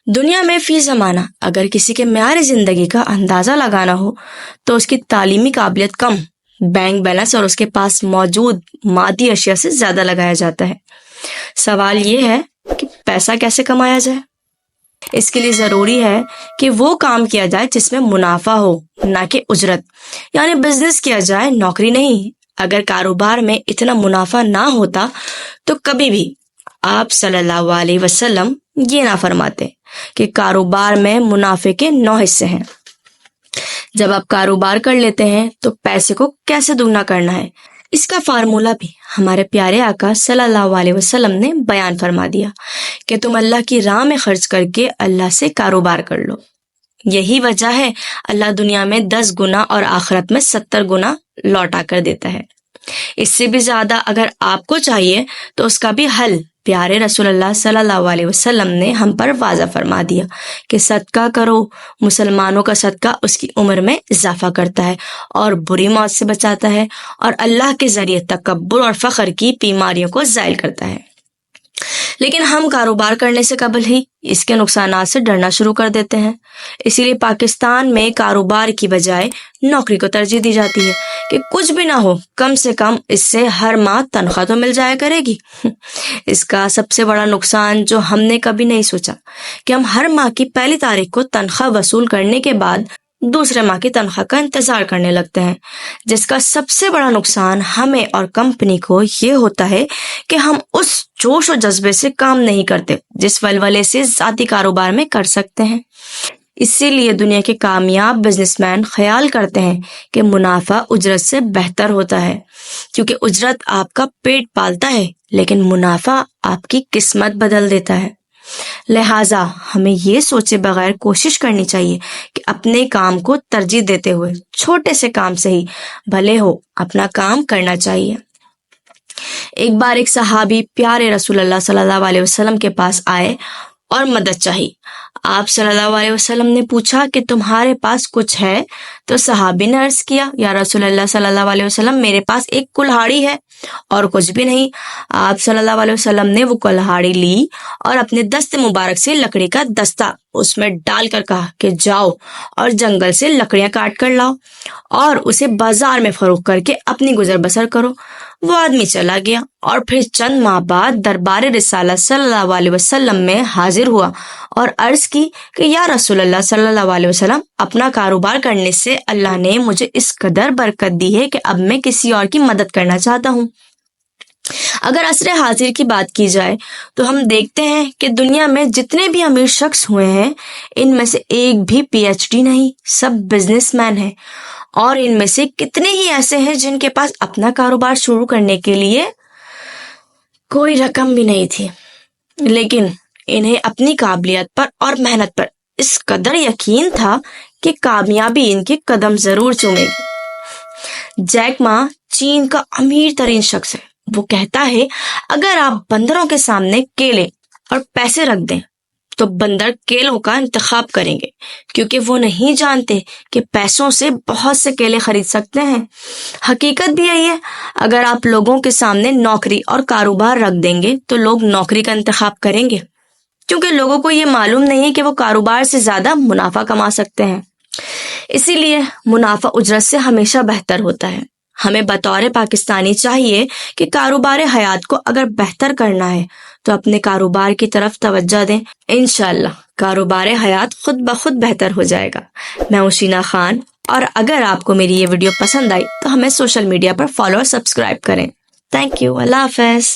دنیا میں فی زمانہ اگر کسی کے معیار زندگی کا اندازہ لگانا ہو تو اس کی تعلیمی قابلیت کم، بینک بیلنس اور اس کے پاس موجود مادی اشیاء سے زیادہ لگایا جاتا ہے۔ سوال یہ ہے کہ پیسہ کیسے کمایا جائے؟ اس کے لیے ضروری ہے کہ وہ کام کیا جائے جس میں منافع ہو، نہ کہ اجرت، یعنی بزنس کیا جائے، نوکری نہیں۔ اگر کاروبار میں اتنا منافع نہ ہوتا تو کبھی بھی آپ صلی اللہ علیہ وسلم یہ نہ فرماتے کہ کاروبار میں منافع کے 9 حصے ہیں۔ جب آپ کاروبار کر لیتے ہیں تو پیسے کو کیسے دگنا کرنا ہے، اس کا فارمولہ بھی ہمارے پیارے آقا صلی اللہ علیہ وسلم نے بیان فرما دیا کہ تم اللہ کی راہ میں خرچ کر کے اللہ سے کاروبار کر لو۔ یہی وجہ ہے اللہ دنیا میں 10 گنا اور آخرت میں 70 گنا لوٹا کر دیتا ہے۔ اس سے بھی زیادہ اگر آپ کو چاہیے تو اس کا بھی حل پیارے رسول اللہ صلی اللہ علیہ وسلم نے ہم پر واضح فرما دیا کہ صدقہ کرو۔ مسلمانوں کا صدقہ اس کی عمر میں اضافہ کرتا ہے اور بری موت سے بچاتا ہے، اور اللہ کے ذریعے تکبر اور فخر کی بیماریوں کو زائل کرتا ہے۔ لیکن ہم کاروبار کرنے سے قبل ہی اس کے نقصانات سے ڈرنا شروع کر دیتے ہیں۔ اسی لیے پاکستان میں کاروبار کی بجائے نوکری کو ترجیح دی جاتی ہے کہ کچھ بھی نہ ہو، کم سے کم اس سے ہر ماہ تنخواہ تو مل جایا کرے گی۔ اس کا سب سے بڑا نقصان جو ہم نے کبھی نہیں سوچا کہ ہم ہر ماہ کی پہلی تاریخ کو تنخواہ وصول کرنے کے بعد دوسرے ماہ کی تنخواہ کا انتظار کرنے لگتے ہیں، جس کا سب سے بڑا نقصان ہمیں اور کمپنی کو یہ ہوتا ہے کہ ہم اس جوش و جذبے سے کام نہیں کرتے جس ولولے سے ذاتی کاروبار میں کر سکتے ہیں۔ اسی لیے دنیا کے کامیاب بزنس مین خیال کرتے ہیں کہ منافع اجرت سے بہتر ہوتا ہے، کیونکہ اجرت آپ کا پیٹ پالتا ہے لیکن منافع آپ کی قسمت بدل دیتا ہے۔ لہٰذا ہمیں یہ سوچے بغیر کوشش کرنی چاہیے کہ اپنے کام کو ترجیح دیتے ہوئے چھوٹے سے کام سے ہی بھلے ہو اپنا کام کرنا چاہیے۔ ایک بار ایک صحابی پیارے رسول اللہ صلی اللہ علیہ وسلم کے پاس آئے اور مدد چاہی۔ آپ صلی اللہ علیہ وسلم نے پوچھا کہ تمہارے پاس کچھ ہے؟ تو صحابی نے عرض کیا، یا رسول اللہ صلی اللہ علیہ وسلم، میرے پاس ایک کلہاڑی ہے اور کچھ بھی نہیں۔ آپ صلی اللہ علیہ وسلم نے وہ کلہاڑی لی اور اپنے دست مبارک سے لکڑی کا دستہ اس میں ڈال کر کہا کہ جاؤ اور جنگل سے لکڑیاں کاٹ کر لاؤ اور اسے بازار میں فروخت کر کے اپنی گزر بسر کرو۔ وہ آدمی چلا گیا اور پھر چند ماہ بعد دربار رسالت صلی اللہ علیہ وسلم میں حاضر ہوا اور عرض کی کہ یا رسول اللہ صلی اللہ علیہ وسلم، اپنا کاروبار کرنے سے اللہ نے مجھے اس قدر برکت دی ہے کہ اب میں کسی اور کی مدد کرنا چاہتا ہوں۔ اگر عصر حاضر کی بات کی جائے تو ہم دیکھتے ہیں کہ دنیا میں جتنے بھی امیر شخص ہوئے ہیں ان میں سے ایک بھی پی ایچ ڈی نہیں، سب بزنس مین ہیں، اور ان میں سے کتنے ہی ایسے ہیں جن کے پاس اپنا کاروبار شروع کرنے کے لیے کوئی رقم بھی نہیں تھی، لیکن انہیں اپنی قابلیت پر اور محنت پر اس قدر یقین تھا کہ کامیابی ان کے قدم ضرور چومے گی۔ جیک ما چین کا امیر ترین شخص ہے۔ وہ کہتا ہے اگر آپ بندروں کے سامنے کیلے اور پیسے رکھ دیں تو بندر کیلوں کا انتخاب کریں گے، کیونکہ وہ نہیں جانتے کہ پیسوں سے بہت سے کیلے خرید سکتے ہیں۔ حقیقت بھی یہی ہے، اگر آپ لوگوں کے سامنے نوکری اور کاروبار رکھ دیں گے تو لوگ نوکری کا انتخاب کریں گے، کیونکہ لوگوں کو یہ معلوم نہیں ہے کہ وہ کاروبار سے زیادہ منافع کما سکتے ہیں۔ اسی لیے منافع اجرت سے ہمیشہ بہتر ہوتا ہے۔ ہمیں بطور پاکستانی چاہیے کہ کاروبار حیات کو اگر بہتر کرنا ہے تو اپنے کاروبار کی طرف توجہ دیں۔ انشاءاللہ کاروبار حیات خود بخود بہتر ہو جائے گا۔ میں شینا خان، اور اگر آپ کو میری یہ ویڈیو پسند آئی تو ہمیں سوشل میڈیا پر فالو اور سبسکرائب کریں۔ تھینک یو، اللہ حافظ۔